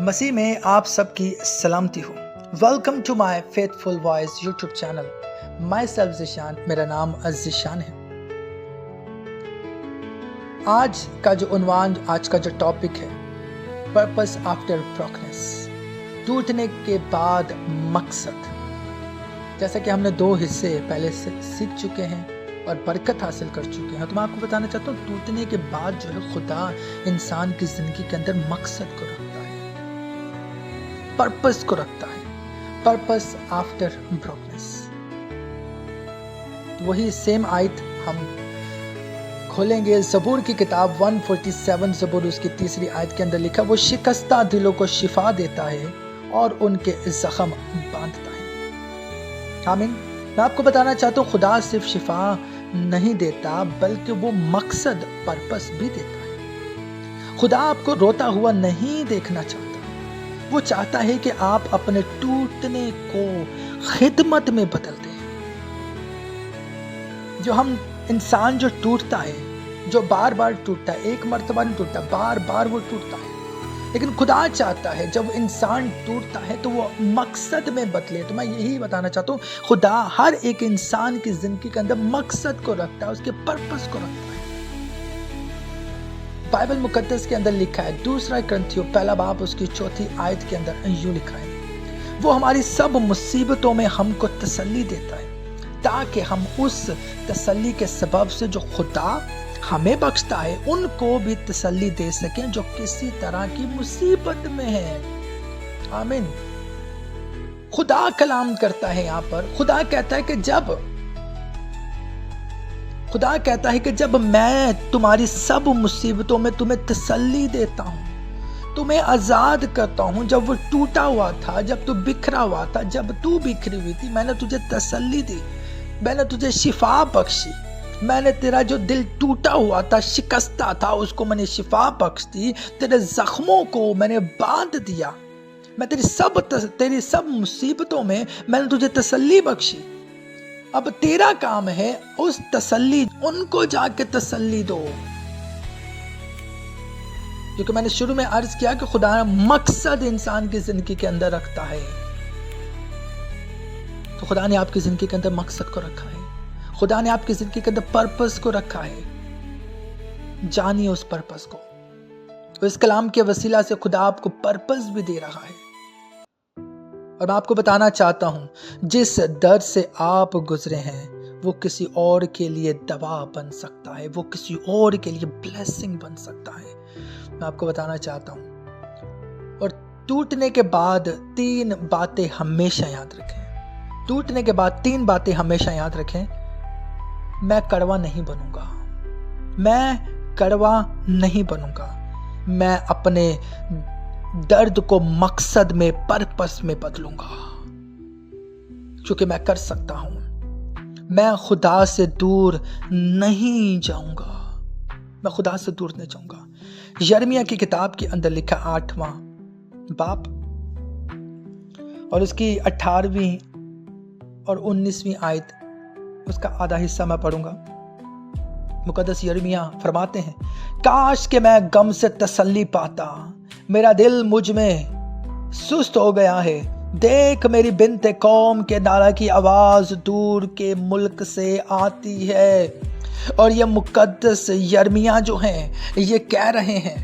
मसीह में आप सबकी सलामती हो। Welcome to my faithful voice YouTube channel. Myself Zeeshan, मेरा नाम ज़िशान है। आज का जो उन्वान, आज का जो टॉपिक है, पर्पस आफ्टर ब्रोकनेस, टूटने के बाद मकसद। जैसा कि हमने दो हिस्से पहले से सीख चुके हैं और बरकत हासिल कर चुके हैं, तो मैं आपको बताना चाहता हूँ टूटने के बाद जो है खुदा इंसान की जिंदगी के अंदर मकसद को रखता है, पर्पस को रखता है। Purpose after brokenness. वही सेम आयत हम खोलेंगे ज़बूर की किताब 147 ज़बूर उसकी तीसरी आयत के अंदर लिखा, वो शिकस्ता दिलों को शिफा देता है और उनके जख्म बांधता है। आमीन। मैं आपको बताना चाहता हूँ खुदा सिर्फ शिफा नहीं देता बल्कि वो मकसद, पर्पस भी देता है। खुदा आपको रोता हुआ नहीं देखना चाहता, वो चाहता है कि आप अपने टूटने को खिदमत में बदल दें। जो हम इंसान जो टूटता है, जो बार बार टूटता है, एक मर्तबा नहीं टूटता, बार बार वो टूटता है, लेकिन खुदा चाहता है जब इंसान टूटता है तो वो मकसद में बदले। तो मैं यही बताना चाहता हूँ, खुदा हर एक इंसान की जिंदगी के अंदर मकसद को रखता है, उसके पर्पस को रखता है। बाइबल मुकद्दस के अंदर लिखा है, दूसरा कुरिन्थियों पहला बाब उसकी चौथी आयत के अंदर यूं लिखा है, वो हमारी सब मुसीबतों में हमको तसल्ली देता है ताकि हम उस तसल्ली के सबब से जो खुदा हमें बख्शता है उनको भी तसल्ली दे सकें जो किसी तरह की मुसीबत में है। आमीन। खुदा कलाम करता है यहाँ पर। खुदा कहता है कि जब मैं तुम्हारी सब मुसीबतों में तुम्हें तसल्ली देता हूँ, तुम्हें आजाद करता हूँ। जब वो टूटा हुआ था, जब तू बिखरा हुआ था, जब तू बिखरी हुई थी, मैंने तुझे तसल्ली दी, मैंने तुझे शिफा बख्शी। मैंने तेरा जो दिल टूटा हुआ था, शिकस्ता था, उसको मैंने शिफा बख्श दी। तेरे जख्मों को मैंने बांध दिया। मैं तेरी सब मुसीबतों में मैंने तुझे तसल्ली बख्शी। अब तेरा काम है उस तसल्ली, उनको जाके तसल्ली दो। क्योंकि मैंने शुरू में अर्ज किया कि खुदा मकसद इंसान की जिंदगी के अंदर रखता है। तो खुदा ने आपकी जिंदगी के अंदर मकसद को रखा है, खुदा ने आपकी जिंदगी के अंदर पर्पस को रखा है। जानिए उस पर्पस को। तो इस कलाम के वसीला से खुदा आपको पर्पस भी दे रहा है। और मैं आपको बताना चाहता हूं, जिस दर्द से आप गुजरे हैं वो किसी और के लिए दवा बन सकता है, वो किसी और के लिए ब्लेसिंग बन सकता है। मैं आपको बताना चाहता हूं। और टूटने के बाद 3 बातें हमेशा याद रखें। टूटने के बाद 3 बातें हमेशा याद रखें। मैं कड़वा नहीं बनूंगा, मैं कड़वा नहीं बनूंगा, मैं अपने दर्द को मकसद में, पर्पस में बदलूंगा, क्योंकि मैं कर सकता हूं। मैं खुदा से दूर नहीं जाऊंगा, मैं खुदा से दूर नहीं जाऊंगा। यिर्मयाह की किताब के अंदर लिखा 8वां बाब और उसकी 18वीं और 19वीं आयत, उसका आधा हिस्सा मैं पढ़ूंगा। मुकद्दस यिर्मयाह फरमाते हैं, काश के मैं गम से तसल्ली पाता, मेरा दिल मुझ में सुस्त हो गया है। देख मेरी बिन्ते कौम के नारा की आवाज दूर के मुल्क से आती है। और ये मुकद्दस यिर्मयाह जो हैं, ये कह रहे हैं,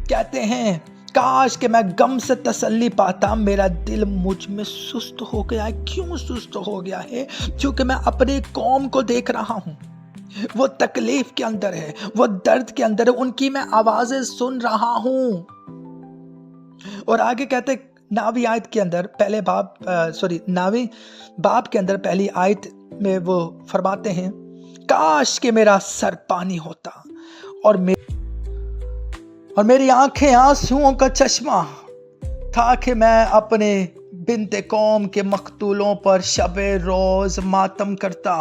कहते हैं, काश कि मैं गम से तसल्ली पाता, मेरा दिल मुझ में सुस्त हो गया है। क्यों सुस्त हो गया है? क्योंकि मैं अपने कौम को देख रहा हूं, वो तकलीफ के अंदर है, वो दर्द के अंदर है, उनकी मैं आवाजें सुन रहा हूं। और आगे कहते, नावी आयत के अंदर नावी बाब के अंदर पहली आयत में वो फरमाते हैं, काश कि मेरा सर पानी होता और मेरी आंखें आंसुओं का चश्मा था कि मैं अपने बिन्ते कौम के मकतूलों पर शबे रोज मातम करता।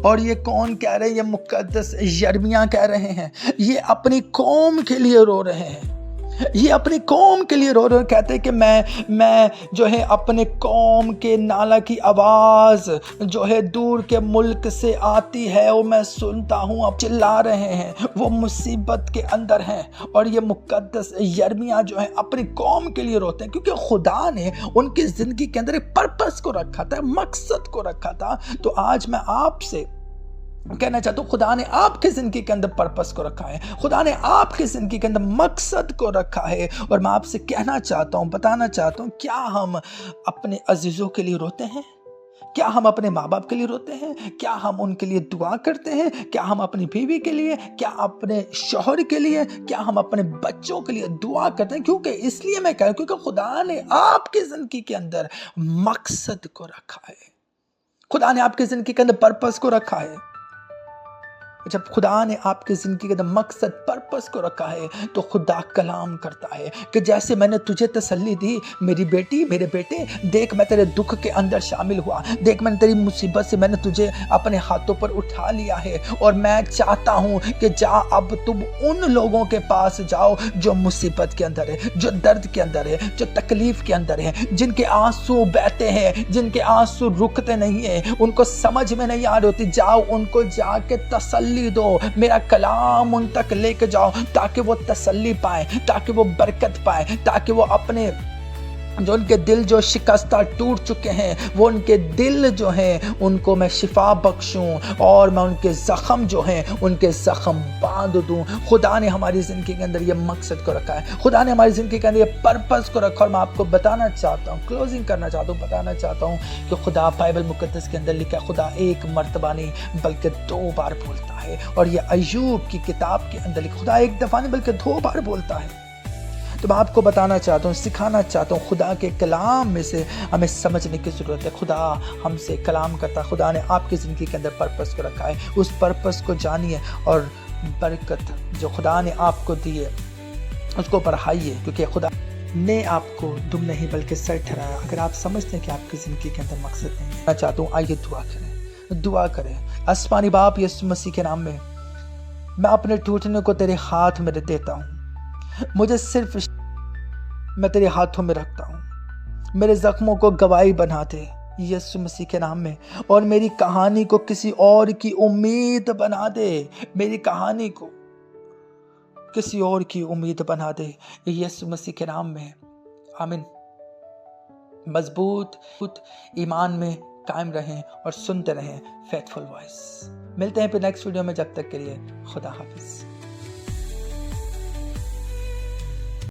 और ये कौन कह रहे हैं? ये मुकद्दस यिर्मयाह कह रहे हैं। ये अपनी कौम के लिए रो रहे हैं। یہ اپنی قوم کے لیے رو رہے کہتے ہیں کہ میں جو ہے اپنے قوم کے نالہ کی آواز جو ہے دور کے ملک سے آتی ہے اور میں سنتا ہوں، اب چلا رہے ہیں، وہ مصیبت کے اندر ہیں۔ اور یہ مقدس یرمیہ جو ہے اپنی قوم کے لیے روتے ہیں، کیونکہ خدا نے ان کی زندگی کے اندر ایک پرپس کو رکھا تھا، مقصد کو رکھا تھا۔ تو آج میں آپ سے کہنا چاہتا ہوں، خدا نے آپ کی زندگی کے اندر پرپس کو رکھا ہے، خدا نے آپ کی زندگی کے اندر مقصد کو رکھا ہے۔ اور میں آپ سے کہنا چاہتا ہوں، بتانا چاہتا ہوں، کیا ہم اپنے عزیزوں کے لیے روتے ہیں؟ کیا ہم اپنے ماں باپ کے لیے روتے ہیں؟ کیا ہم ان کے لیے دعا کرتے ہیں؟ کیا ہم اپنی بیوی کے لیے، کیا اپنے شوہر کے لیے، کیا ہم اپنے بچوں کے لیے دعا کرتے ہیں؟ کیونکہ اس لیے میں کہہ رہا ہوں کیونکہ خدا نے آپ کی زندگی کے اندر مقصد کو رکھا ہے، خدا نے آپ کی زندگی کے اندر پرپس کو رکھا ہے۔ جب خدا نے آپ کی زندگی کے اندر مقصد پرپس کو رکھا ہے تو خدا کلام کرتا ہے کہ جیسے میں نے تجھے تسلی دی میری بیٹی، میرے بیٹے، دیکھ میں تیرے دکھ کے اندر شامل ہوا، دیکھ میں نے تیری مصیبت سے میں نے تجھے اپنے ہاتھوں پر اٹھا لیا ہے، اور میں چاہتا ہوں کہ جا اب تم ان لوگوں کے پاس جاؤ جو مصیبت کے اندر ہے، جو درد کے اندر ہے، جو تکلیف کے اندر ہے، جن کے آنسو بہتے ہیں، جن کے آنسو رکتے نہیں ہیں، ان کو سمجھ میں نہیں آ رہی ہوتی، جاؤ ان کو جا کے تسلی دو، میرا کلام ان تک لے کے جاؤ تاکہ وہ تسلی پائیں، تاکہ وہ برکت پائیں، تاکہ وہ اپنے جو ان کے دل جو شکستہ ٹوٹ چکے ہیں، وہ ان کے دل جو ہیں ان کو میں شفا بخشوں، اور میں ان کے زخم جو ہیں ان کے زخم باندھ دوں۔ خدا نے ہماری زندگی کے اندر یہ مقصد کو رکھا ہے، خدا نے ہماری زندگی کے اندر یہ پرپس کو رکھا، اور میں آپ کو بتانا چاہتا ہوں، کلوزنگ کرنا چاہتا ہوں، بتانا چاہتا ہوں کہ خدا بائبل مقدس کے اندر لکھا ہے، خدا ایک مرتبہ نہیں بلکہ 2 بار بولتا ہے، اور یہ ایوب کی کتاب کے اندر لکھا، خدا ایک دفعہ نہیں بلکہ 2 بار بولتا ہے۔ تو میں آپ کو بتانا چاہتا ہوں، سکھانا چاہتا ہوں، خدا کے کلام میں سے ہمیں سمجھنے کی ضرورت ہے۔ خدا ہم سے کلام کرتا ہے، خدا نے آپ کی زندگی کے اندر پرپس کو رکھا ہے، اس پرپس کو جانیے، اور برکت جو خدا نے آپ کو دی ہے اس کو بڑھائیے، کیونکہ خدا نے آپ کو دم نہیں بلکہ سر ٹھہرایا۔ اگر آپ سمجھتے ہیں کہ آپ کی زندگی کے اندر مقصد نہیں ہے، میں چاہتا ہوں آئیے دعا کریں۔ آسمانی باپ یسوع مسیح کے نام میں اپنے ٹوٹنے کو تیرے ہاتھ میں دیتا ہوں، مجھے صرف میں تیرے ہاتھوں میں رکھتا ہوں، میرے زخموں کو گواہی بنا دے یسوع مسیح کے نام میں، اور میری کہانی کو کسی اور کی امید بنا دے، میری کہانی کو کسی اور کی امید بنا دے یسوع مسیح کے نام میں، آمین۔ مضبوط ایمان میں قائم رہیں اور سنتے رہیں فیتھفل وائس۔ ملتے ہیں پھر نیکسٹ ویڈیو میں، جب تک کے لیے خدا حافظ۔